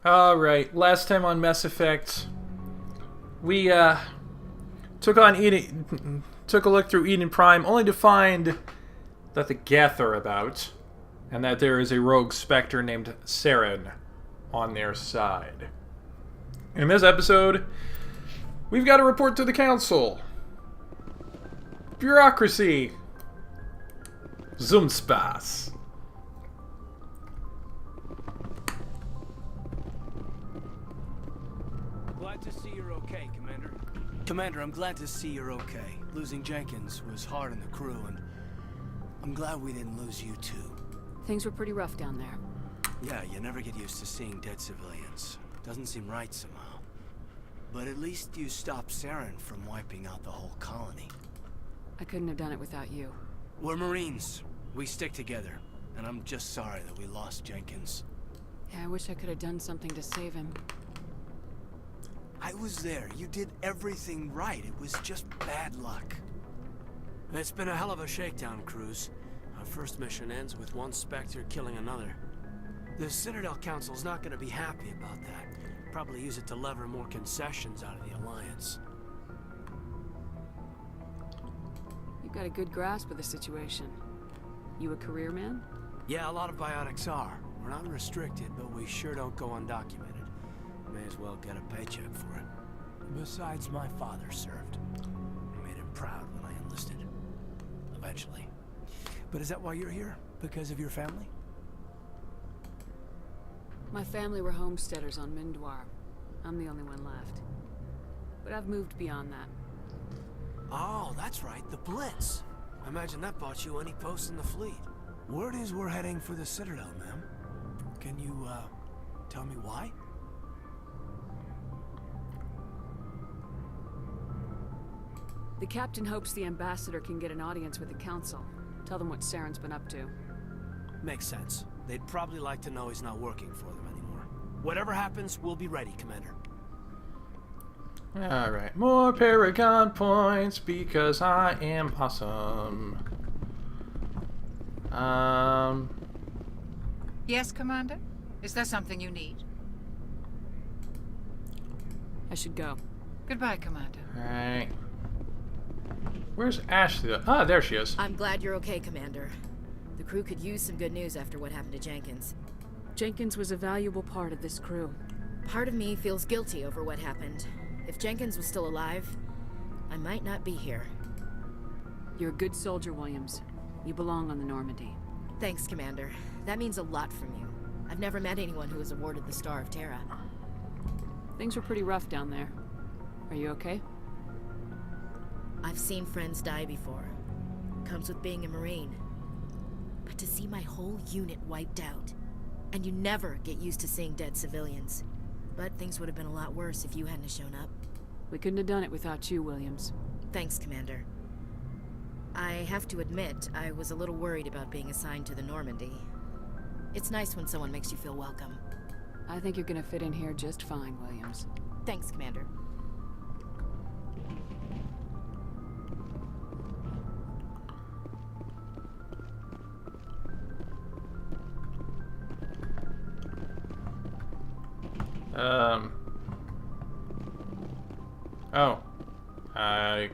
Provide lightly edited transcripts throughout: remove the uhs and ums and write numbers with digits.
Alright, last time on Mass Effect, we took a look through Eden Prime, only to find that the Geth are about, and that there is a rogue specter named Saren on their side. In this episode, we've got to report to the Council. Bureaucracy. Zoomspace. Glad to see you're okay, Commander. Commander, I'm glad to see you're okay. Losing Jenkins was hard on the crew, and I'm glad we didn't lose you too. Things were pretty rough down there. Yeah, you never get used to seeing dead civilians. Doesn't seem right somehow. But at least you stopped Saren from wiping out the whole colony. I couldn't have done it without you. We're Marines. We stick together. And I'm just sorry that we lost Jenkins. Yeah, I wish I could have done something to save him. I was there. You did everything right. It was just bad luck. It's been a hell of a shakedown, Cruz. Our first mission ends with one Spectre killing another. The Citadel Council's not gonna be happy about that. Probably use it to lever more concessions out of the Alliance. You've got a good grasp of the situation. You a career man? Yeah, a lot of biotics are. We're not restricted, but we sure don't go undocumented. May as well get a paycheck for it. Besides, my father served. I made him proud when I enlisted. Eventually. But is that why you're here? Because of your family? My family were homesteaders on Mindwar. I'm the only one left. But I've moved beyond that. Oh, that's right, the Blitz. I imagine that bought you any post in the fleet. Word is we're heading for the Citadel, ma'am. Can you, tell me why? The captain hopes the ambassador can get an audience with the council. Tell them what Saren's been up to. Makes sense. They'd probably like to know he's not working for them anymore. Whatever happens, we'll be ready, Commander. Alright, more Paragon points because I am awesome. Yes, Commander? Is there something you need? I should go. Goodbye, Commander. Alright. Where's Ashley? Ah, there she is. I'm glad you're okay, Commander. The crew could use some good news after what happened to Jenkins. Jenkins was a valuable part of this crew. Part of me feels guilty over what happened. If Jenkins was still alive, I might not be here. You're a good soldier, Williams. You belong on the Normandy. Thanks, Commander. That means a lot from you. I've never met anyone who was awarded the Star of Terra. Things were pretty rough down there. Are you okay? I've seen friends die before. Comes with being a Marine. But to see my whole unit wiped out, and you never get used to seeing dead civilians. But things would have been a lot worse if you hadn't shown up. We couldn't have done it without you, Williams. Thanks, Commander. I have to admit, I was a little worried about being assigned to the Normandy. It's nice when someone makes you feel welcome. I think you're gonna fit in here just fine, Williams. Thanks, Commander. Oh. I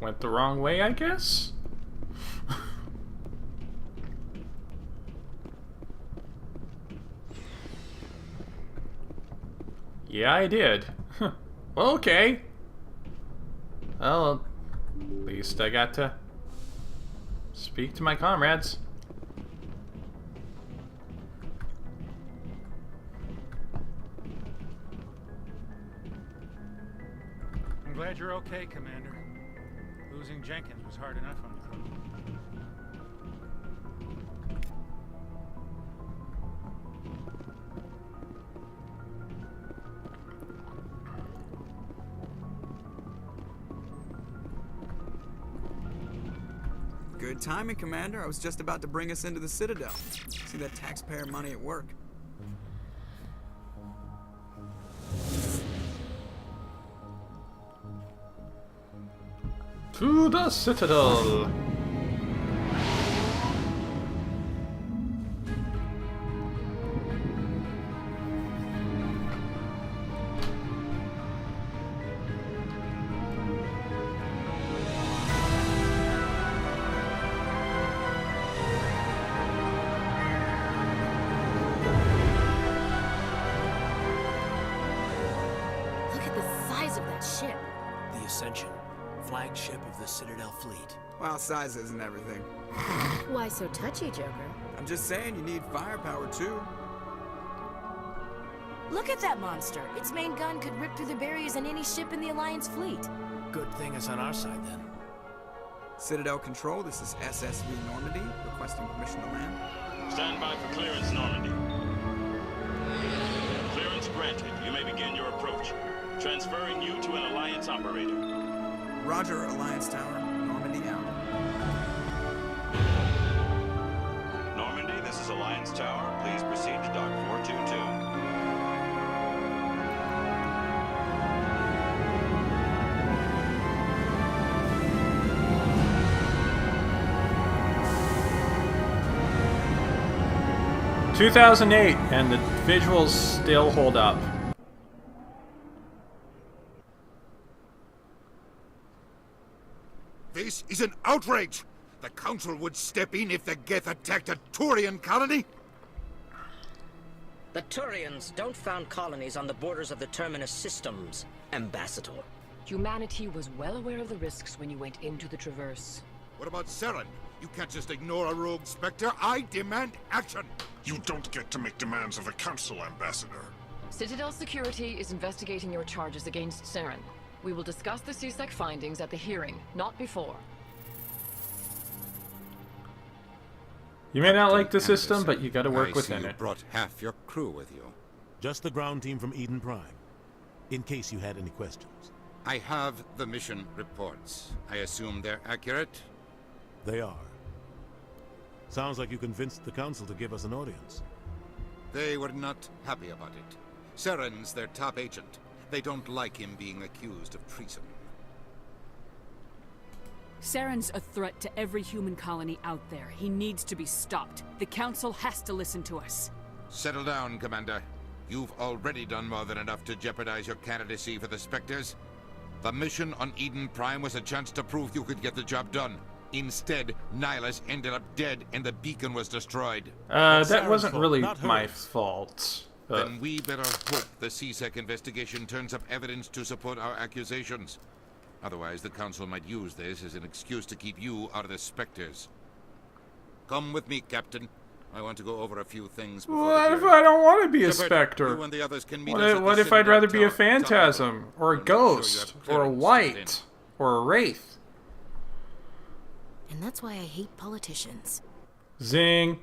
went the wrong way, I guess? Yeah, I did. Well, okay. Well, at least I got to speak to my comrades. I'm glad you're okay, Commander. Losing Jenkins was hard enough on the crew. Good timing, Commander. I was just about to bring us into the Citadel. See that taxpayer money at work. To the Citadel! Ascension, flagship of the Citadel fleet. Well, size isn't everything. Why so touchy, Joker? I'm just saying you need firepower too. Look at that monster. Its main gun could rip through the barriers in any ship in the Alliance fleet. Good thing it's on our side then. Citadel Control, this is SSV Normandy, requesting permission to land. Stand by for clearance, Normandy. Clearance granted. You may begin your approach. Transferring you to an Alliance operator. Roger, Alliance Tower. Normandy out. Normandy, this is Alliance Tower. Please proceed to Dock 422. 2008, and the visuals still hold up. This is an outrage! The Council would step in if the Geth attacked a Turian colony? The Turians don't found colonies on the borders of the Terminus systems, Ambassador. Humanity was well aware of the risks when you went into the Traverse. What about Saren? You can't just ignore a rogue Spectre. I demand action! You don't get to make demands of the Council, Ambassador. Citadel Security is investigating your charges against Saren. We will discuss the CSEC findings at the hearing, not before. You may not like the system, but you gotta work within you it. Brought half your crew with you. Just the ground team from Eden Prime, in case you had any questions. I have the mission reports. I assume they're accurate? They are. Sounds like you convinced the Council to give us an audience. They were not happy about it. Saren's their top agent. They don't like him being accused of treason. Saren's a threat to every human colony out there. He needs to be stopped. The Council has to listen to us. Settle down, Commander. You've already done more than enough to jeopardize your candidacy for the Spectres. The mission on Eden Prime was a chance to prove you could get the job done. Instead, Nihilus ended up dead and the beacon was destroyed. That wasn't really my fault. Then we better hope the CSEC investigation turns up evidence to support our accusations. Otherwise, the Council might use this as an excuse to keep you out of the Spectres. Come with me, Captain. I want to go over a few things before What if I don't want to be a Spectre? You and the others can meet What if I'd rather be a Phantasm, or a Ghost, or a White, or a Wraith? And that's why I hate politicians. Zing.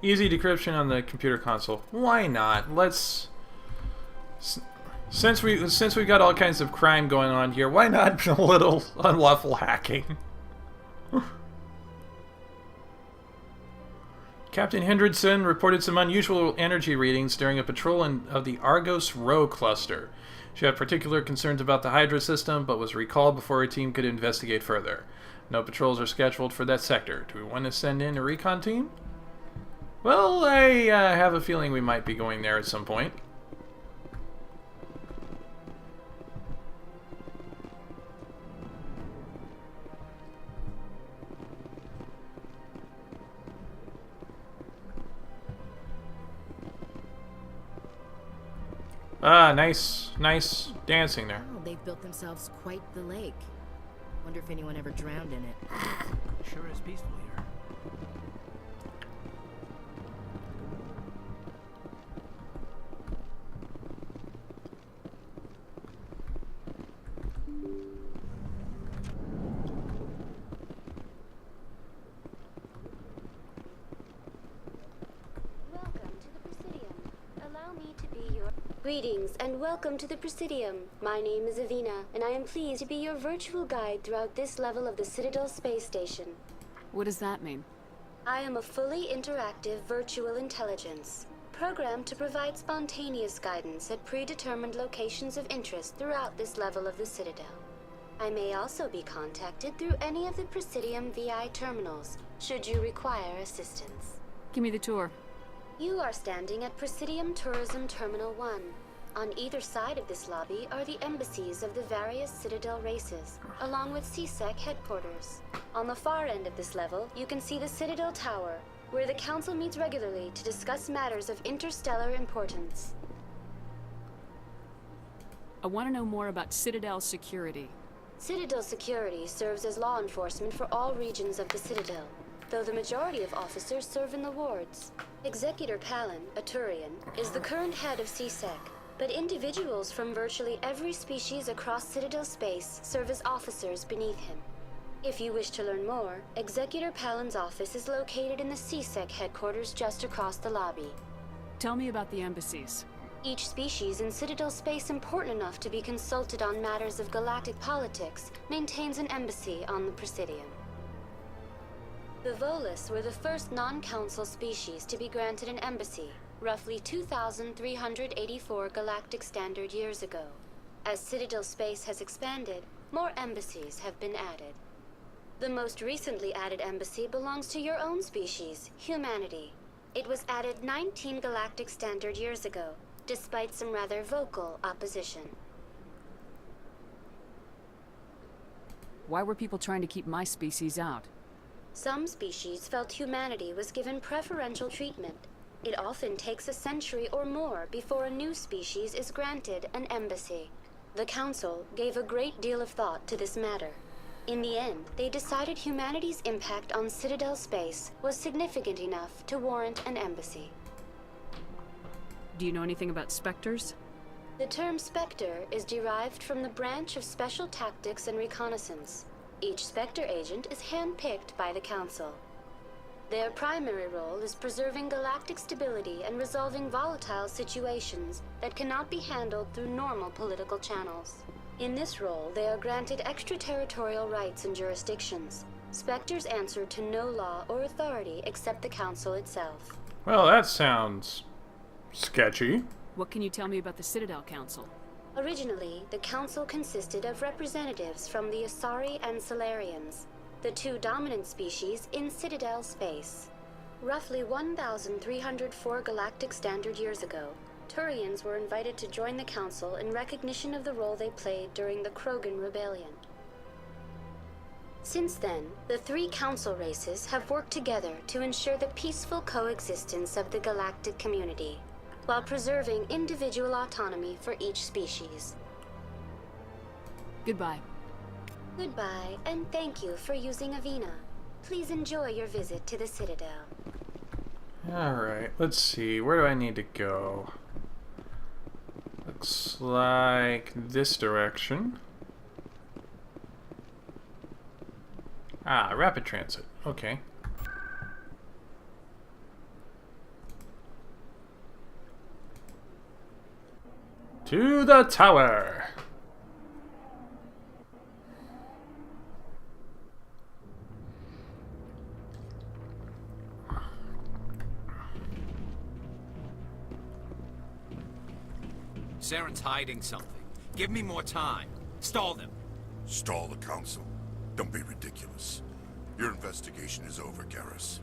Easy decryption on the computer console. Why not? Let's... Since we've got all kinds of crime going on here, why not a little unlawful hacking? Captain Hendrickson reported some unusual energy readings during a patrol of the Argos Rho cluster. She had particular concerns about the Hydra system, but was recalled before her team could investigate further. No patrols are scheduled for that sector. Do we want to send in a recon team? Well, I have a feeling we might be going there at some point. Ah, nice dancing there. Oh, they've built themselves quite the lake. Wonder if anyone ever drowned in it. Sure is peaceful here. Greetings and welcome to the Presidium. My name is Avina, and I am pleased to be your virtual guide throughout this level of the Citadel space station. What does that mean? I am a fully interactive virtual intelligence, programmed to provide spontaneous guidance at predetermined locations of interest throughout this level of the Citadel. I may also be contacted through any of the Presidium VI terminals, should you require assistance. Give me the tour. You are standing at Presidium Tourism Terminal 1. On either side of this lobby are the embassies of the various Citadel races, along with CSEC headquarters. On the far end of this level, you can see the Citadel Tower, where the Council meets regularly to discuss matters of interstellar importance. I want to know more about Citadel security. Citadel security serves as law enforcement for all regions of the Citadel, though the majority of officers serve in the wards. Executor Palin, a Turian, is the current head of CSEC, but individuals from virtually every species across Citadel space serve as officers beneath him. If you wish to learn more, Executor Palin's office is located in the CSEC headquarters just across the lobby. Tell me about the embassies. Each species in Citadel space important enough to be consulted on matters of galactic politics maintains an embassy on the Presidium. The Volus were the first non-council species to be granted an embassy, roughly 2,384 galactic standard years ago. As Citadel space has expanded, more embassies have been added. The most recently added embassy belongs to your own species, humanity. It was added 19 galactic standard years ago, despite some rather vocal opposition. Why were people trying to keep my species out? Some species felt humanity was given preferential treatment. It often takes a century or more before a new species is granted an embassy. The Council gave a great deal of thought to this matter. In the end, they decided humanity's impact on Citadel space was significant enough to warrant an embassy. Do you know anything about Spectres? The term Spectre is derived from the branch of Special Tactics and Reconnaissance. Each Spectre agent is handpicked by the Council. Their primary role is preserving galactic stability and resolving volatile situations that cannot be handled through normal political channels. In this role, they are granted extraterritorial rights and jurisdictions. Spectres answer to no law or authority except the Council itself. Well, that sounds sketchy. What can you tell me about the Citadel Council? Originally, the Council consisted of representatives from the Asari and Salarians, the two dominant species in Citadel space. Roughly 1,304 galactic standard years ago, Turians were invited to join the Council in recognition of the role they played during the Krogan Rebellion. Since then, the three Council races have worked together to ensure the peaceful coexistence of the galactic community, while preserving individual autonomy for each species. Goodbye. Goodbye, and thank you for using Avina. Please enjoy your visit to the Citadel. Alright, let's see. Where do I need to go? Looks like this direction. Ah, rapid transit. Okay. To the tower! Saren's hiding something. Give me more time. Stall them. Stall the Council? Don't be ridiculous. Your investigation is over, Garrus.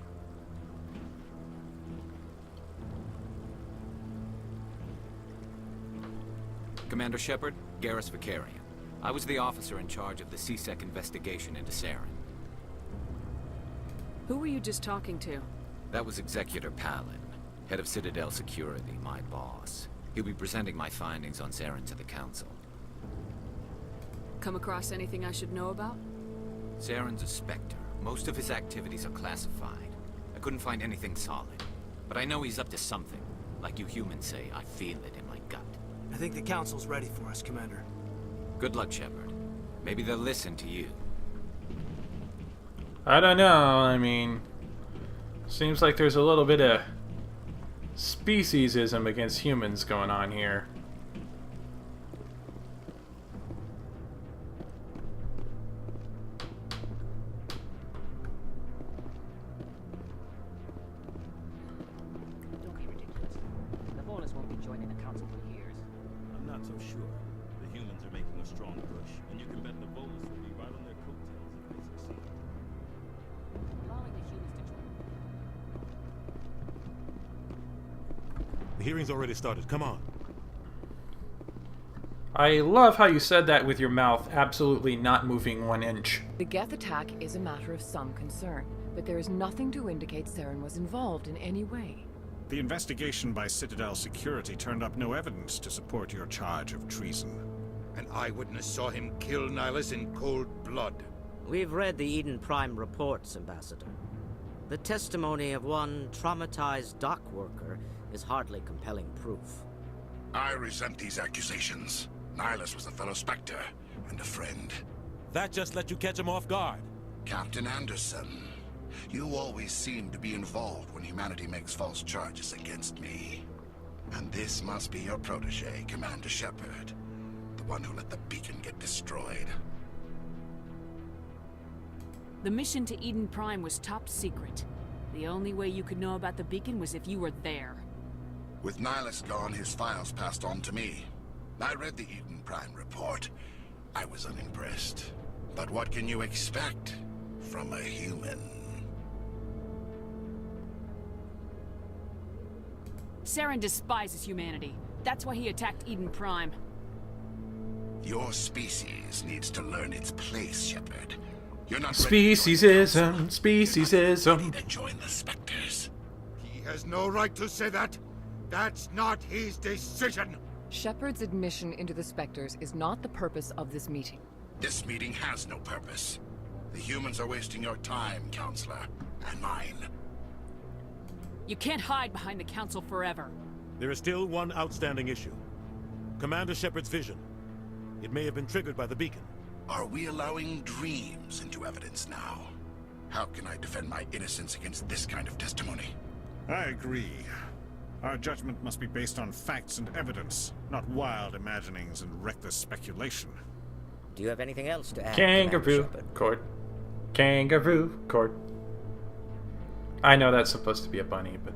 Commander Shepard, Garrus Vicarian. I was the officer in charge of the CSEC investigation into Saren. Who were you just talking to? That was Executor Palin, head of Citadel Security, my boss. He'll be presenting my findings on Saren to the Council. Come across anything I should know about? Saren's a Spectre. Most of his activities are classified. I couldn't find anything solid. But I know he's up to something. Like you humans say, I feel it in my gut. I think the Council's ready for us, Commander. Good luck, Shepard. Maybe they'll listen to you. I don't know, I mean... Seems like there's a little bit of Species-ism against humans going on here. Don't be ridiculous. The Volus won't be joining the Council for years. I'm not so sure. The humans are making a strong push, and you can bet the Volus will be right on their coattails if they succeed. Allowing the humans to join. The hearing's already started. Come on. I love how you said that with your mouth absolutely not moving 1 inch. The Geth attack is a matter of some concern, but there is nothing to indicate Saren was involved in any way. The investigation by Citadel security turned up no evidence to support your charge of treason. An eyewitness saw him kill Nihilus in cold blood. We've read the Eden Prime reports, Ambassador. The testimony of one traumatized dock worker is hardly compelling proof. I resent these accusations. Nihilus was a fellow Spectre and a friend. That just let you catch him off guard. Captain Anderson, you always seem to be involved when humanity makes false charges against me. And this must be your protege, Commander Shepard. The one who let the beacon get destroyed. The mission to Eden Prime was top secret. The only way you could know about the beacon was if you were there. With Nihilus gone, his files passed on to me. I read the Eden Prime report. I was unimpressed. But what can you expect from a human? Saren despises humanity. That's why he attacked Eden Prime. Your species needs to learn its place, Shepard. You're not Species-ism, species-ism. ready to join the Spectres. He has no right to say that. That's not his decision. Shepard's admission into the Spectres is not the purpose of this meeting. This meeting has no purpose. The humans are wasting your time, Counselor, and mine. You can't hide behind the Council forever. There is still one outstanding issue. Commander Shepard's vision. It may have been triggered by the beacon. Are we allowing dreams into evidence now? How can I defend my innocence against this kind of testimony? I agree. Our judgment must be based on facts and evidence, not wild imaginings and reckless speculation. Do you have anything else to add, Kangaroo court. Kangaroo court. I know that's supposed to be a bunny, but...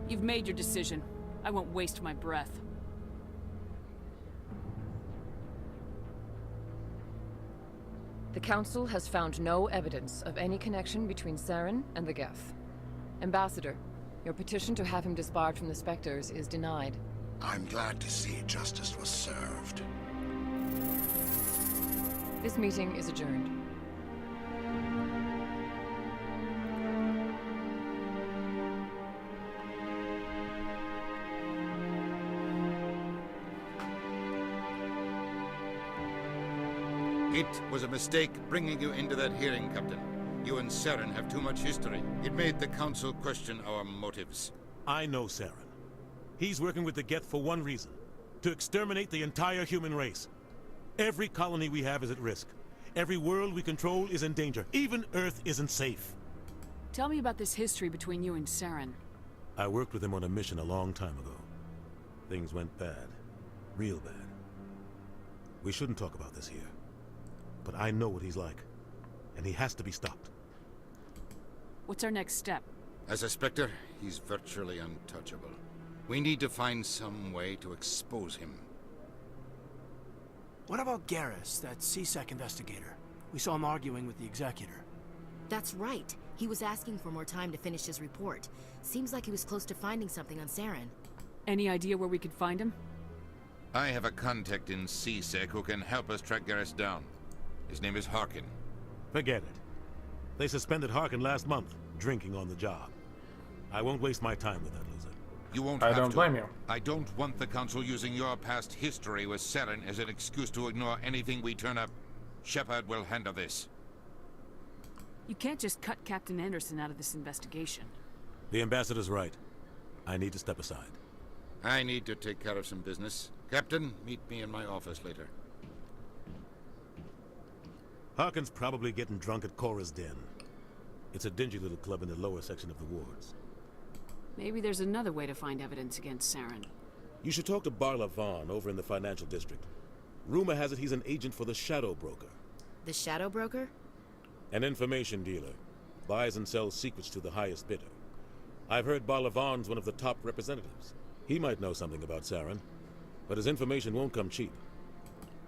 You've made your decision. I won't waste my breath. The Council has found no evidence of any connection between Saren and the Geth. Ambassador, your petition to have him disbarred from the Spectres is denied. I'm glad to see justice was served. This meeting is adjourned. It was a mistake bringing you into that hearing, Captain. You and Saren have too much history. It made the Council question our motives. I know Saren. He's working with the Geth for one reason. To exterminate the entire human race. Every colony we have is at risk. Every world we control is in danger. Even Earth isn't safe. Tell me about this history between you and Saren. I worked with him on a mission a long time ago. Things went bad. Real bad. We shouldn't talk about this here. But I know what he's like. And he has to be stopped. What's our next step? As a Spectre, he's virtually untouchable. We need to find some way to expose him. What about Garrus, that CSEC investigator? We saw him arguing with the Executor. That's right. He was asking for more time to finish his report. Seems like he was close to finding something on Saren. Any idea where we could find him? I have a contact in CSEC who can help us track Garrus down. His name is Harkin. Forget it. They suspended Harkin last month, drinking on the job. I won't waste my time with that loser. You won't I have don't to. blame you. I don't want the Council using your past history with Saren as an excuse to ignore anything we turn up. Shepard will handle this. You can't just cut Captain Anderson out of this investigation. The Ambassador's right. I need to step aside. I need to take care of some business. Captain, meet me in my office later. Harkin's probably getting drunk at Cora's Den. It's a dingy little club in the lower section of the wards. Maybe there's another way to find evidence against Saren. You should talk to Barla Vaughn over in the financial district. Rumor has it he's an agent for the Shadow Broker. The Shadow Broker? An information dealer. Buys and sells secrets to the highest bidder. I've heard Barla Vaughn's one of the top representatives. He might know something about Saren, but his information won't come cheap.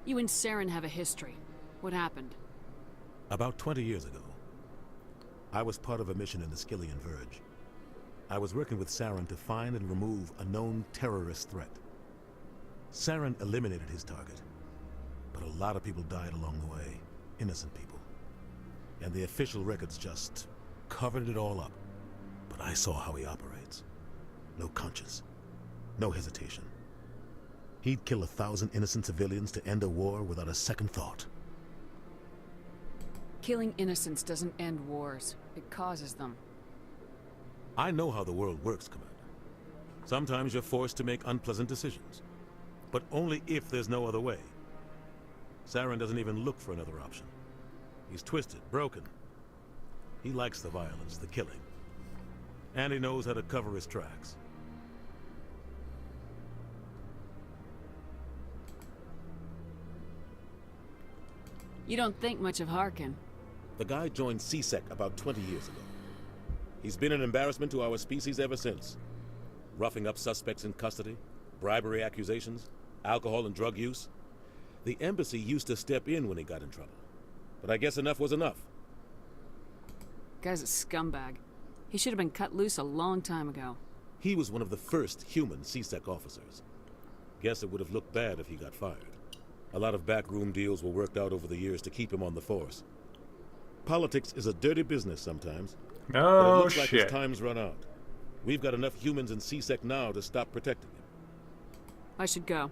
You and Saren have a history. What happened? About 20 years ago. I was part of a mission in the Skillian Verge. I was working with Saren to find and remove a known terrorist threat. Saren eliminated his target, but a lot of people died along the way, innocent people. And the official records just covered it all up. But I saw how he operates. No conscience, no hesitation. He'd kill 1,000 innocent civilians to end a war without a second thought. Killing innocents doesn't end wars. It causes them. I know how the world works, Commander. Sometimes you're forced to make unpleasant decisions. But only if there's no other way. Saren doesn't even look for another option. He's twisted, broken. He likes the violence, the killing. And he knows how to cover his tracks. You don't think much of Harkin. The guy joined CSEC about 20 years ago. He's been an embarrassment to our species ever since. Roughing up suspects in custody, bribery accusations, alcohol and drug use. The embassy used to step in when he got in trouble. But I guess enough was enough. Guy's a scumbag. He should have been cut loose a long time ago. He was one of the first human CSEC officers. Guess it would have looked bad if he got fired. A lot of backroom deals were worked out over the years to keep him on the force. Politics is a dirty business sometimes. But it looks like his time's run out. We've got enough humans in CSEC now to stop protecting him. I should go.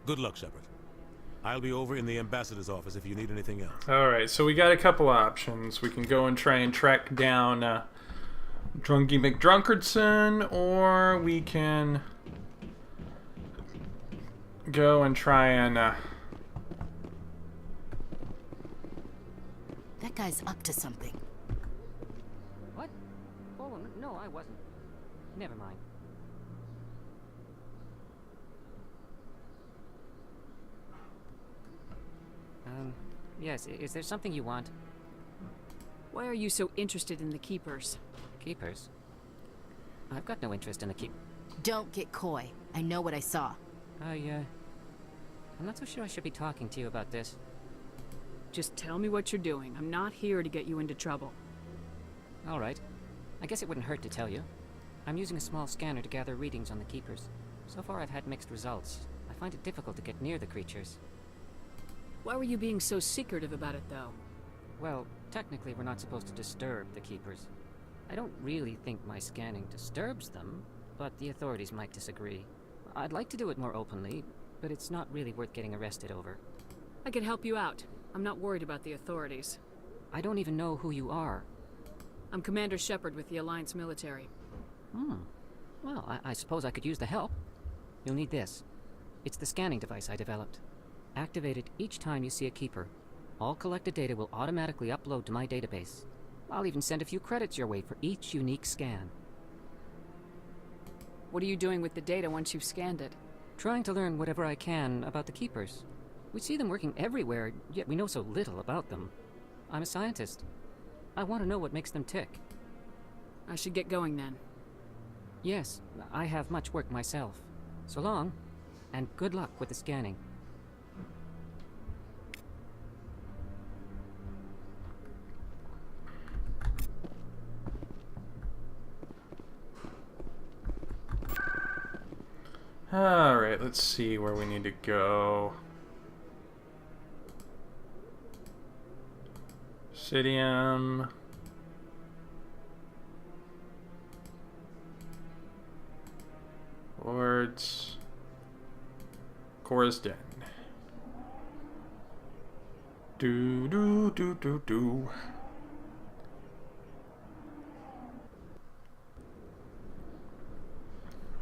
Good luck, Shepard. I'll be over in the ambassador's office if you need anything else. Alright, so we got a couple options. We can go and try and track down Drunky McDrunkardson, or we can go and try and... That guy's up to something. What? Oh, no, I wasn't. Never mind. Yes, is there something you want? Why are you so interested in the Keepers? Keepers? I've got no interest in the Don't get coy. I know what I saw. I'm not so sure I should be talking to you about this. Just tell me what you're doing. I'm not here to get you into trouble. All right. I guess it wouldn't hurt to tell you. I'm using a small scanner to gather readings on the Keepers. So far I've had mixed results. I find it difficult to get near the creatures. Why were you being so secretive about it, though? Well, technically we're not supposed to disturb the Keepers. I don't really think my scanning disturbs them, but the authorities might disagree. I'd like to do it more openly, but it's not really worth getting arrested over. I could help you out. I'm not worried about the authorities. I don't even know who you are. I'm Commander Shepard with the Alliance military. Well, I suppose I could use the help. You'll need this. It's the scanning device I developed. Activate it each time you see a Keeper. All collected data will automatically upload to my database. I'll even send a few credits your way for each unique scan. What are you doing with the data once you've scanned it? Trying to learn whatever I can about the Keepers. We see them working everywhere, yet we know so little about them. I'm a scientist. I want to know what makes them tick. I should get going then. Yes, I have much work myself. So long, and good luck with the scanning. Alright, let's see where we need to go. Obsidium. Lords. Cora's Den. Do.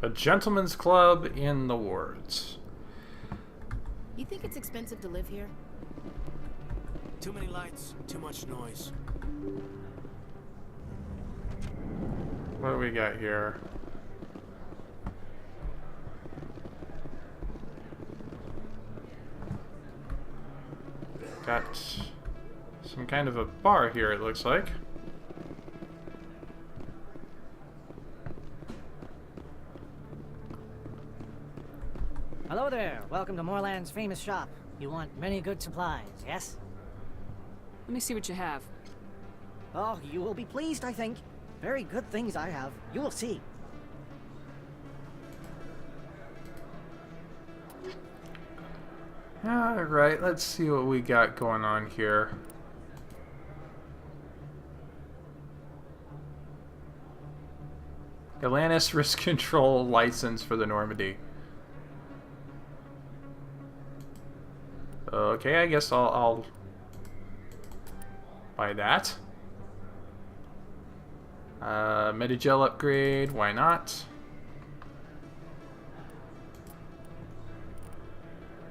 A gentleman's club in the wards. You think it's expensive to live here? Too many lights, too much noise. What do we got here? Got some kind of a bar here, it looks like. Hello there. Welcome to Moorland's famous shop. You want many good supplies, yes? Let me see what you have. Oh, you will be pleased, I think. Very good things I have. You will see. Alright, let's see what we got going on here. Atlantis risk control license for the Normandy. Okay, I guess I'll buy that. Metagel upgrade, why not?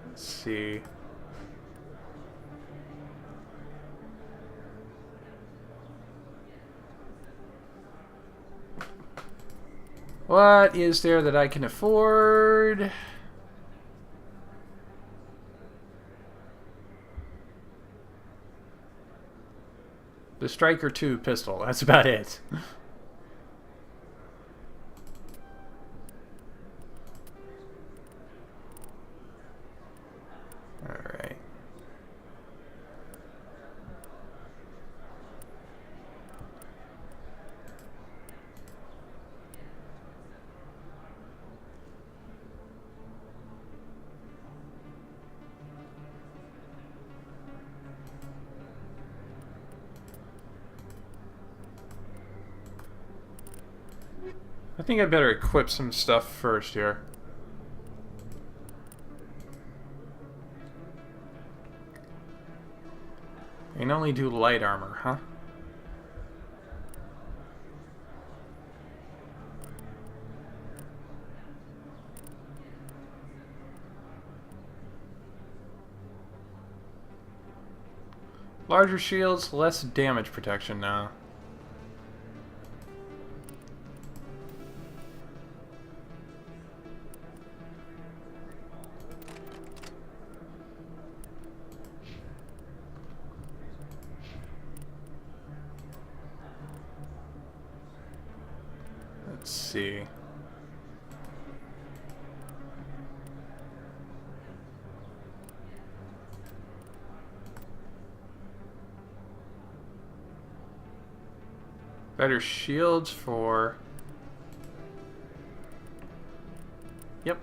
Let's see. What is there that I can afford? The Striker 2 pistol, that's about it. Alright. I think I better equip some stuff first here. I can only do light armor, huh? Larger shields, less damage protection now. Let's see. Better shields for... Yep.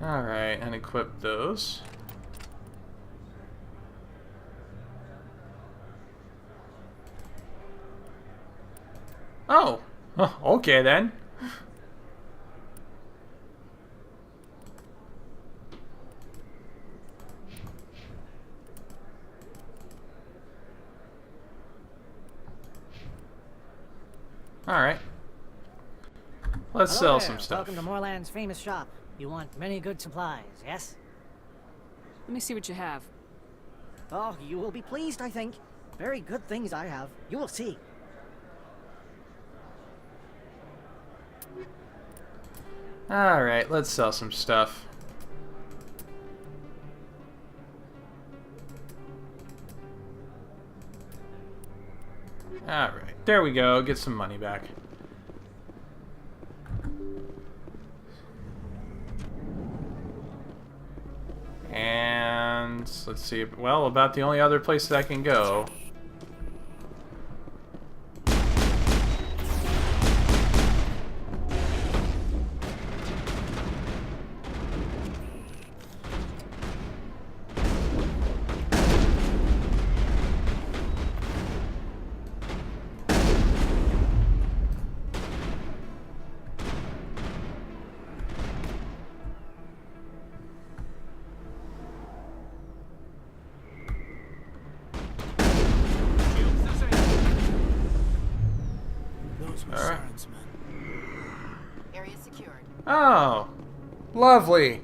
Alright, and equip those. Oh! Okay then. Alright. Let's Hello sell there. some stuff. Welcome to Moorland's famous shop. You want many good supplies, yes? Let me see what you have. Oh, you will be pleased, I think. Very good things I have. You will see. Alright, let's sell some stuff. Alright, there we go. Get some money back. And let's see. Well, about the only other place that I can go. Oh, lovely.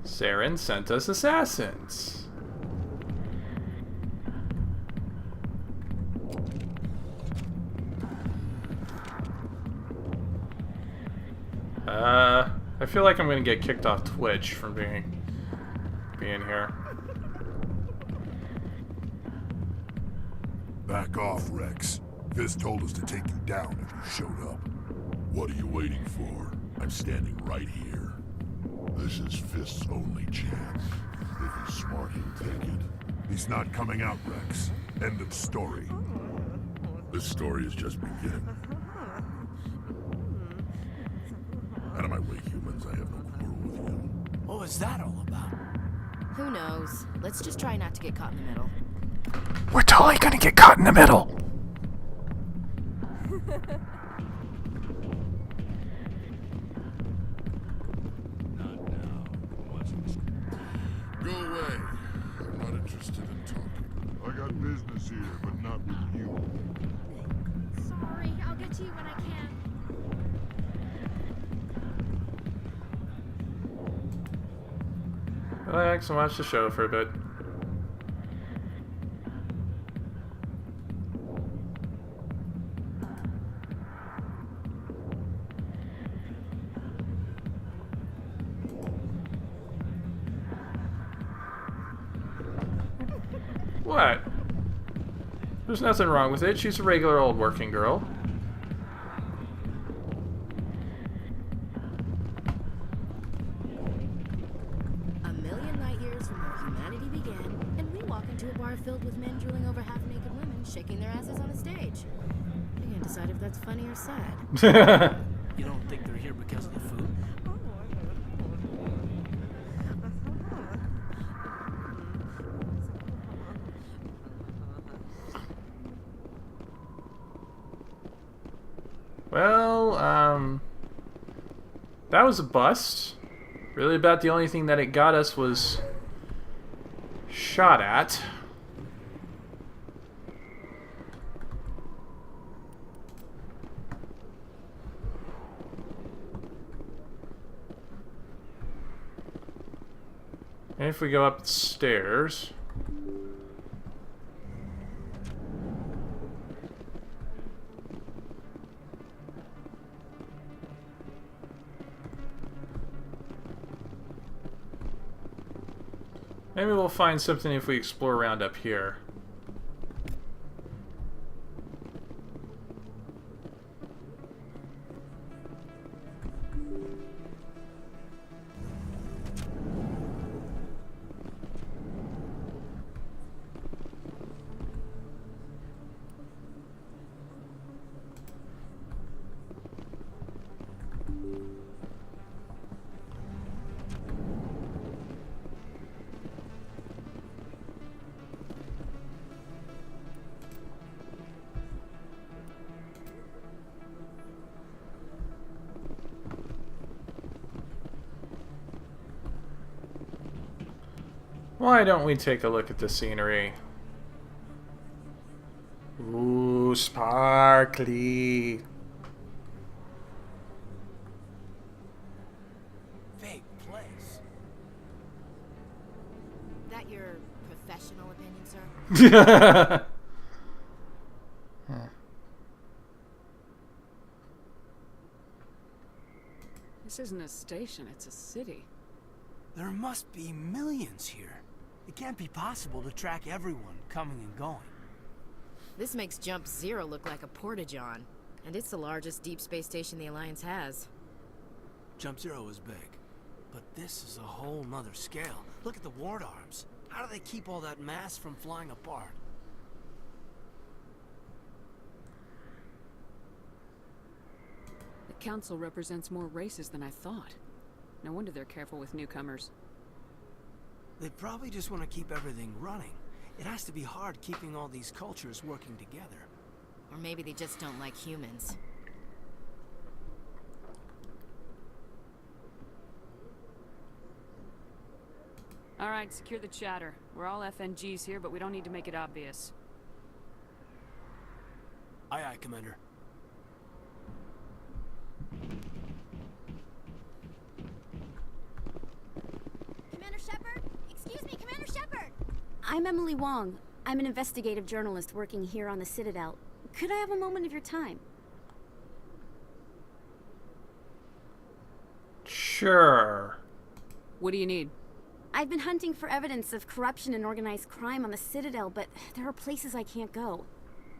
Saren sent us assassins. I feel like I'm gonna get kicked off Twitch from being here. Back off, Rex. Fizz told us to take you down if you showed up. What are you waiting for? I'm standing right here. This is Fist's only chance. If he's smart, he'll take it. He's not coming out, Rex. End of story. This story is just beginning. Out of my way, humans. I have no quarrel with you. What was that all about? Who knows? Let's just try not to get caught in the middle. We're totally gonna get caught in the middle. Go away. I'm not interested in talking. I got business here, but not with you. Sorry, I'll get to you when I can. Relax and watch the show for a bit. What? There's nothing wrong with it. She's a regular old working girl. A million light years from where humanity began, and we walk into a bar filled with men drooling over half-naked women, shaking their asses on a stage. I can't decide if that's funny or sad. You don't think they're here because of the food? Well, that was a bust. Really about the only thing that it got us was shot at. And if we go up the stairs... maybe we'll find something if we explore around up here. Why don't we take a look at the scenery? Ooh, sparkly. Fake place. That your professional opinion, sir? This isn't a station, it's a city. There must be millions here. It can't be possible to track everyone coming and going. This makes Jump Zero look like a porta-john, and it's the largest deep space station the Alliance has. Jump Zero is big, but this is a whole nother scale. Look at the ward arms. How do they keep all that mass from flying apart? The Council represents more races than I thought. No wonder they're careful with newcomers. They probably just want to keep everything running. It has to be hard keeping all these cultures working together. Or maybe they just don't like humans. Alright, secure the chatter. We're all FNGs here, but we don't need to make it obvious. Aye, aye, Commander. Commander Shepard? Excuse me, Commander Shepard! I'm Emily Wong. I'm an investigative journalist working here on the Citadel. Could I have a moment of your time? Sure. What do you need? I've been hunting for evidence of corruption and organized crime on the Citadel, but there are places I can't go.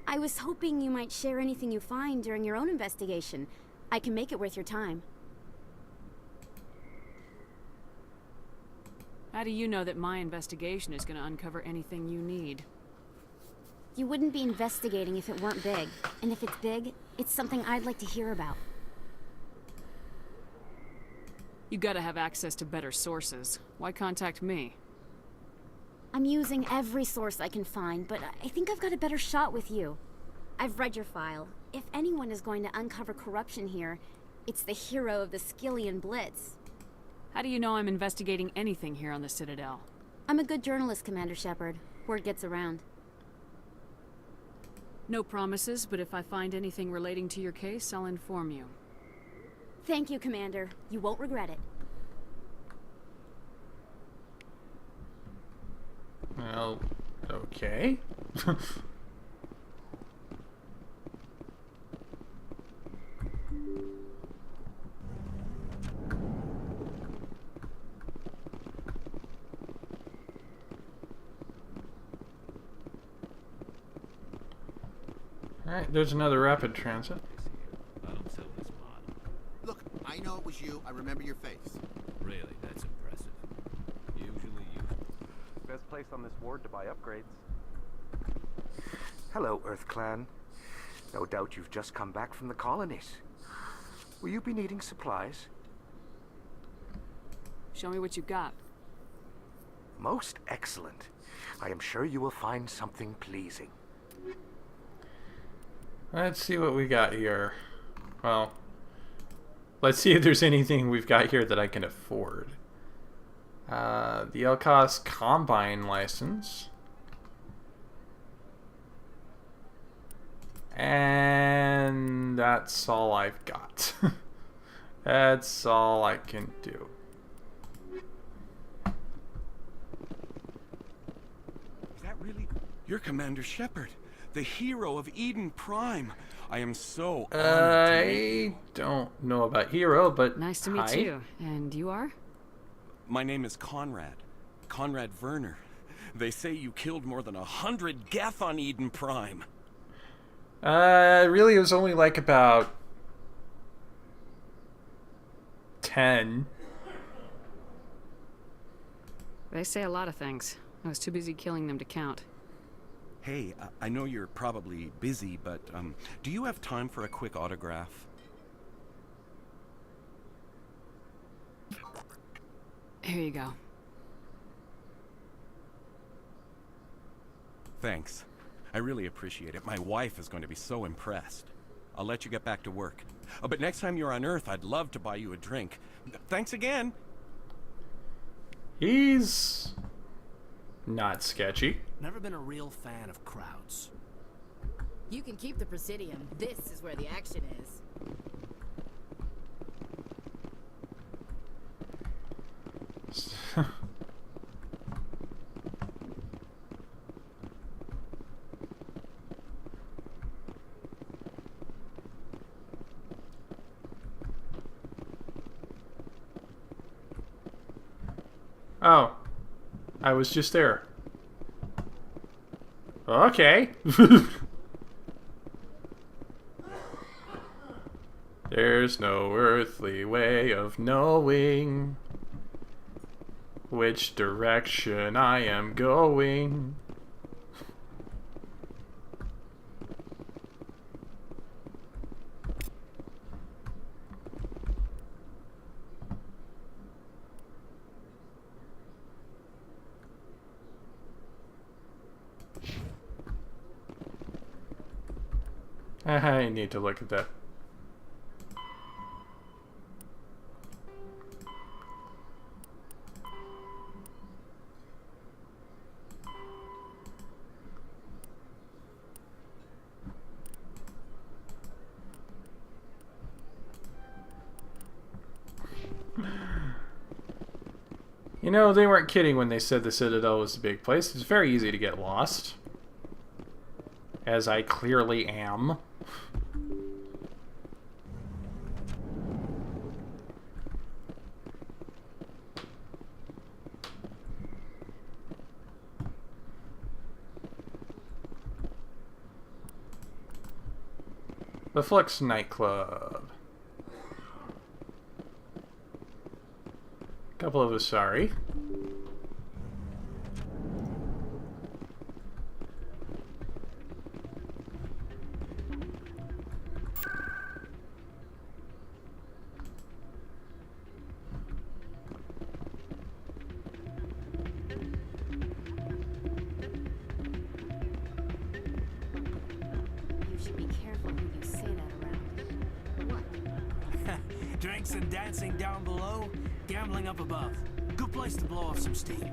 I was hoping you might share anything you find during your own investigation. I can make it worth your time. How do you know that my investigation is going to uncover anything you need? You wouldn't be investigating if it weren't big. And if it's big, it's something I'd like to hear about. You gotta have access to better sources. Why contact me? I'm using every source I can find, but I think I've got a better shot with you. I've read your file. If anyone is going to uncover corruption here, it's the hero of the Skillian Blitz. How do you know I'm investigating anything here on the Citadel? I'm a good journalist, Commander Shepard. Word gets around. No promises, but if I find anything relating to your case, I'll inform you. Thank you, Commander. You won't regret it. Well, okay. Alright, there's another rapid transit. Look, I know it was you. I remember your face. Really, that's impressive. Usually you. Best place on this ward to buy upgrades. Hello, Earth Clan. No doubt you've just come back from the colonies. Will you be needing supplies? Show me what you got. Most excellent. I am sure you will find something pleasing. Let's see what we got here. Well, let's see if there's anything we've got here that I can afford. The Elkos Combine license. And that's all I've got. That's all I can do. Is that really? You're Commander Shepard, the hero of Eden Prime. I am so honored to meet you. I don't know about hero, but nice to meet you. And you are? My name is Conrad. Conrad Werner. They say you killed more than 100 Geth on Eden Prime. Really, it was only like about 10. They say a lot of things. I was too busy killing them to count. Hey, I know you're probably busy, but do you have time for a quick autograph? Here you go. Thanks. I really appreciate it. My wife is going to be so impressed. I'll let you get back to work. But next time you're on Earth, I'd love to buy you a drink. Thanks again. He's not sketchy. Never been a real fan of crowds. You can keep the Presidium. This is where the action is. Oh, I was just there. Okay. There's no earthly way of knowing which direction I am going. I need to look at that. You know, they weren't kidding when they said the Citadel was a big place. It's very easy to get lost. As I clearly am. The Flux nightclub. Couple of Asari. You should be careful who you say that around. What? Drinks and dancing down below, gambling up above. Good place to blow off some steam.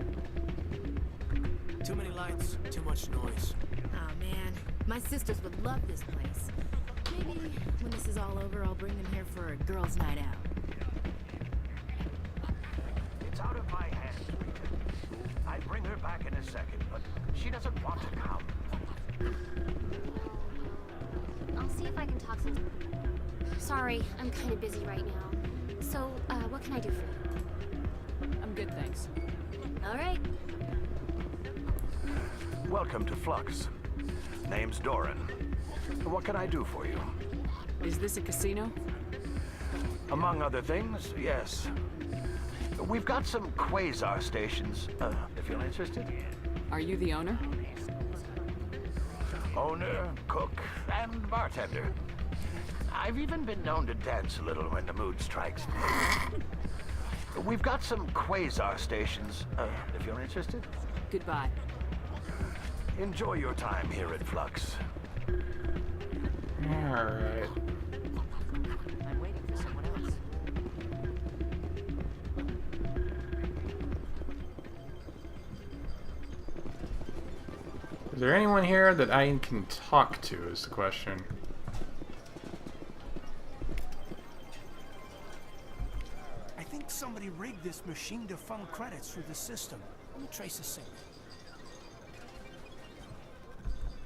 Too many lights, too much noise. Oh man, my sisters would love this place. Maybe when this is all over, I'll bring them here for a girls' night out. It's out of my hands, Rita. I'd bring her back in a second, but she doesn't want to come. I'll see if I can talk some. Sorry, I'm kind of busy right now. So, what can I do for you? I'm good, thanks. All right. Welcome to Flux. Name's Doran. What can I do for you? Is this a casino? Among other things, yes. We've got some quasar stations, if you're interested. Are you the owner? Owner, cook, and bartender. I've even been known to dance a little when the mood strikes. We've got some quasar stations, if you're interested. Goodbye. Enjoy your time here at Flux. Alright. I'm waiting for someone else. Is there anyone here that I can talk to is the question. I think somebody rigged this machine to funnel credits through the system. Let me trace a signal.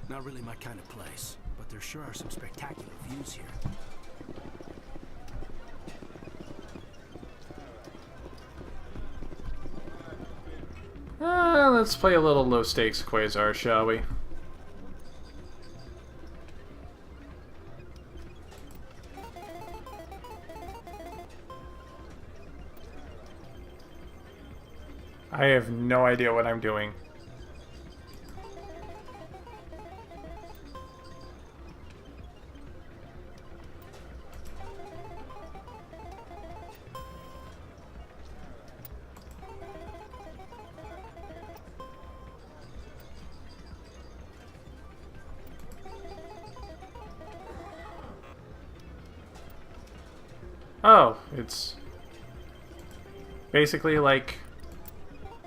Not really my kind of place, but there sure are some spectacular views here. Let's play a little low-stakes Quasar, shall we? I have no idea what I'm doing. Oh, it's basically like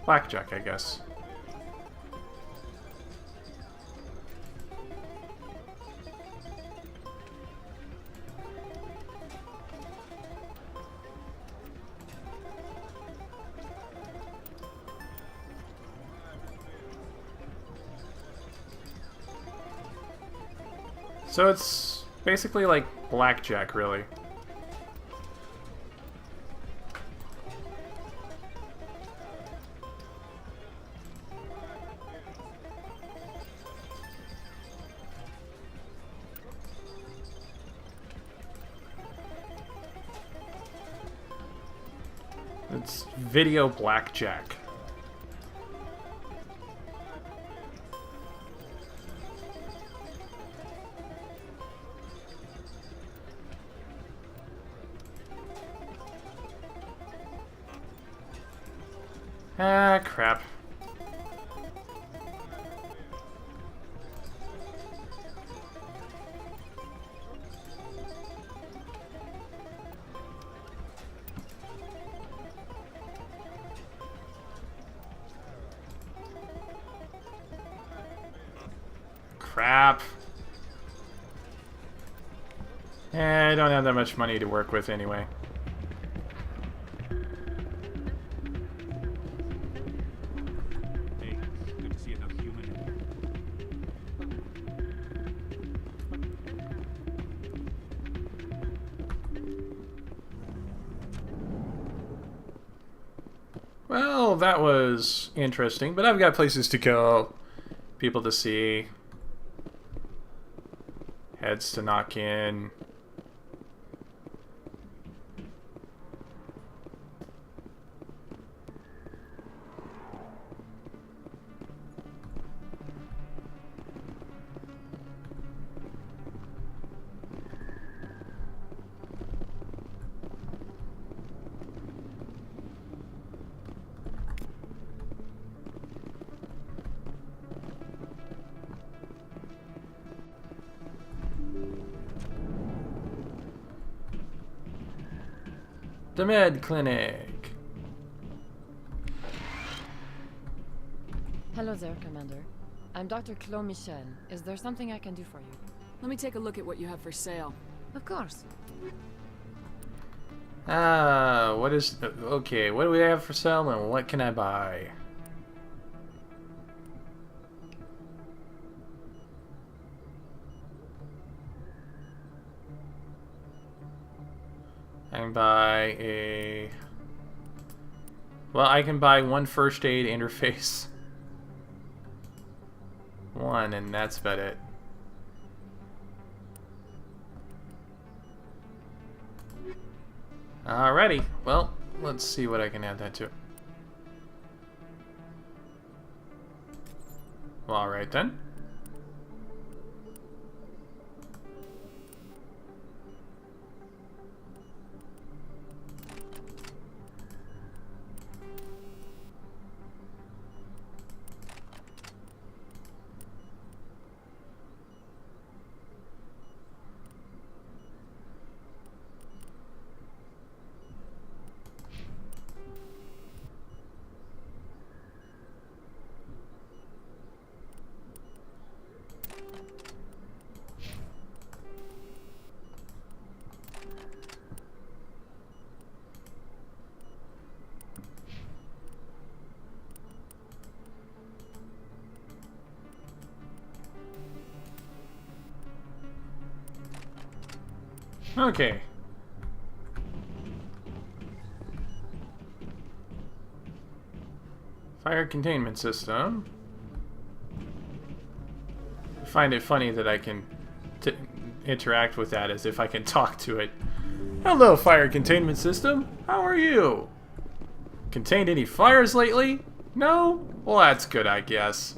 blackjack, I guess. So it's basically like blackjack, really. It's video blackjack. Ah, crap. Crap. I don't have that much money to work with anyway. Hey, good to see another human. Well, that was interesting, but I've got places to go, people to see, heads to knock in. The med clinic. Hello there, Commander. I'm Dr. Claude Michel. Is there something I can do for you? Let me take a look at what you have for sale. Of course. What is... Okay, what do we have for sale and what can I buy? I can buy a... Well, I can buy one first aid interface. One, and that's about it. Alrighty, well, let's see what I can add that to. Well, alright then. Okay. Fire containment system. I find it funny that I can interact with that as if I can talk to it. Hello, fire containment system. How are you? Contained any fires lately? No? Well, that's good, I guess.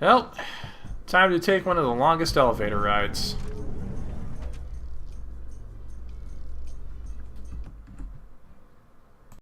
Well, time to take one of the longest elevator rides.